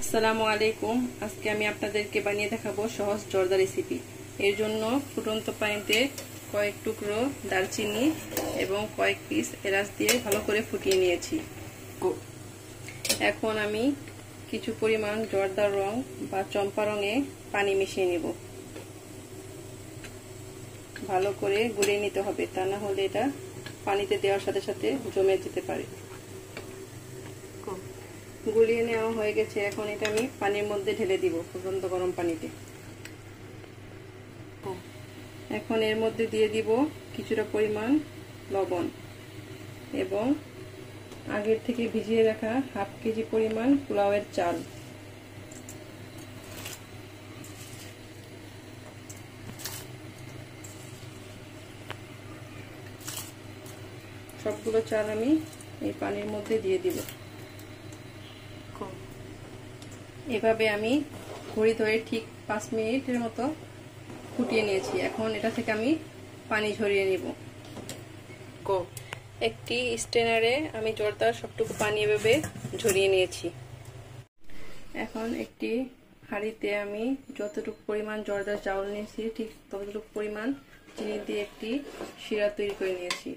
আসসালামু আলাইকুম। আজকে আমি আপনাদেরকে বানিয়ে দেখাবো সহজ জর্দা রেসিপি। এর জন্য ফুটন্ত পানিতে কয়েক টুকরো দারচিনি এবং কয়েক পিস এলাচ দিয়ে ভালো করে ফুটিয়ে নিয়েছি। এখন আমি কিছু পরিমাণ জর্দার রং বা চম্পা রঙে পানি মিশিয়ে নেব। ভালো করে গুলিয়ে নিতে হবে, তা না হলে এটা পানিতে দেওয়ার সাথে সাথে জমে যেতে পারে। গুলিয়ে নেওয়া হয়ে গেছে। এখন এটা আমি পানির মধ্যে ঢেলে দিব, ফুটন্ত গরম পানিতে। এখন এর মধ্যে দিয়ে দিব কিছুটা পরিমাণ লবণ এবং আগের থেকে ভিজিয়ে রাখা হাফ কেজি পরিমাণ পোলাওয়ের চাল। সবগুলো চাল আমি এই পানির মধ্যে দিয়ে দিব। এভাবে আমি ঘড়ি ধরে ঠিক 5 মিনিটের মতো ফুটিয়ে নিয়েছি। এখন এটা থেকে আমি পানি ঝরিয়ে নেব। একটি স্ট্রেনারে আমি জর্দার সবটুকু পানি এভাবে ঝরিয়ে নিয়েছি। এখন একটি হাঁড়িতে আমি যতটুকু পরিমাণ জর্দার চাউল নিয়েছি ঠিক ততটুকু পরিমাণ চিনি দিয়ে একটি শিরা তৈরি করে নিয়েছি।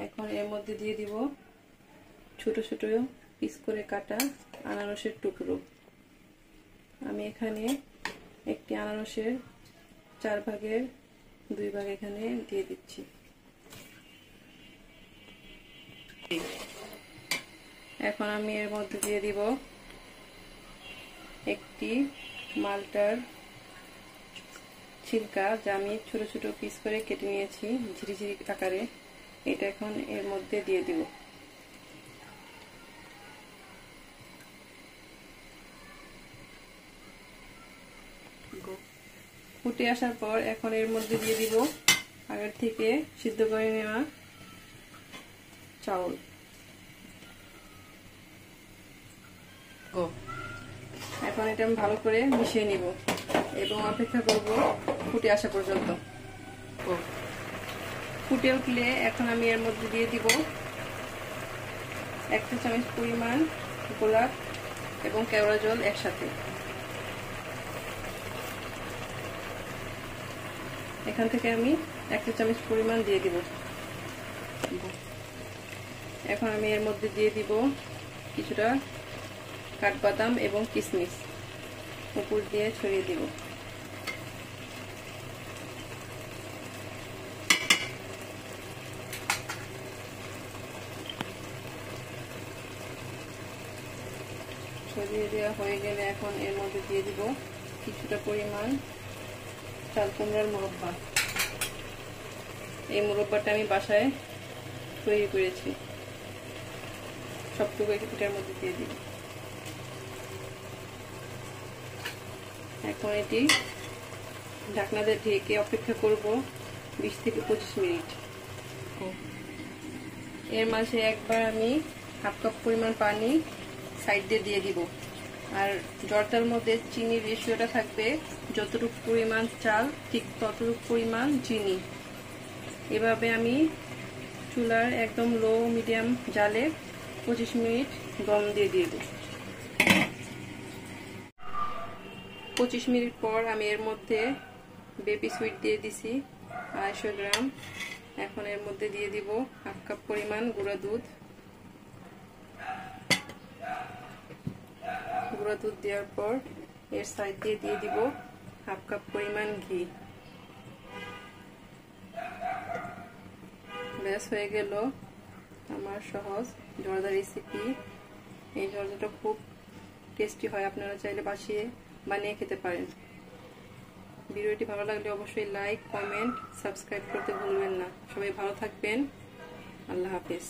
এখন এর মধ্যে দিয়ে দিব ছোট ছোট পিস করে কাটা আনারসের টুকরো। আমি এখানে একটি আনারসের 4 ভাগের 2 ভাগ এখানে দিয়ে দিচ্ছি। এখন আমি এর মধ্যে দিয়ে দিব একটি মালটার ছিলকা, যা আমি ছোট ছোট পিস করে কেটে নিয়েছি ঝিরিঝিরি আকারে। এটা এখন এর মধ্যে দিয়ে দিব। ফুটে আসার পর এখন এর মধ্যে দিয়ে দিব আগের থেকে সিদ্ধ করে নেওয়া চাউল। এখন এটা আমি ভালো করে মিশিয়ে নিব এবং অপেক্ষা করব ফুটে আসা পর্যন্ত। ফুটে উঠলে এখন আমি এর মধ্যে দিয়ে দিব 1 চা চামচ পরিমাণ গোলাপ এবং কেওড়া জল একসাথে। এখান থেকে আমি 1 চা চামচ পরিমাণ দিয়ে দিব। এখন আমি এর মধ্যে দিয়ে দিব কিছুটা কাঠবাদাম এবং কিশমিশ, উপর দিয়ে ছড়িয়ে দিব। ছড়িয়ে দেওয়া হয়ে গেলে এখন এর মধ্যে দিয়ে দিব কিছুটা পরিমাণ চাল কুমড়ার মুরব্বা। এই মুরব্বাটা আমি বাসায় তৈরি করেছি। সবটুকু এটার মধ্যে দিয়ে দিব। এখন এটি ঢাকনা দিয়ে ঢেকে অপেক্ষা করব 20 থেকে 25 মিনিট। এর মাঝে একবার আমি হাফ কাপ পরিমাণ পানি সাইড দিয়ে দিব। আর জর্দার মধ্যে চিনির রেশিওটা থাকবে যতটুকু পরিমাণ চাল ঠিক ততটুকু পরিমাণ চিনি। এভাবে আমি চুলার একদম লো মিডিয়াম জালে 25 মিনিট দম দিয়ে দিব। 25 মিনিট পর আমি এর মধ্যে বেবি সুইট দিয়ে দিছি 250 গ্রাম। এখন এর মধ্যে দিয়ে দিব হাফ কাপ পরিমাণ গুঁড়া দুধ। গুঁড়া দুধ দেওয়ার পর এর সাইড দিয়ে দিব হাফ কাপ পরিমাণ ঘি। ব্যাস হয়ে গেল আমার সহজ জর্দা রেসিপি। এই জর্দাটা খুব টেস্টি হয়, আপনারা চাইলে বানিয়ে খেতে পারেন। ভিডিওটি ভালো লাগলে অবশ্যই লাইক, কমেন্ট, সাবস্ক্রাইব করতে ভুলবেন না। সবাই ভালো থাকবেন। আল্লাহ হাফেজ।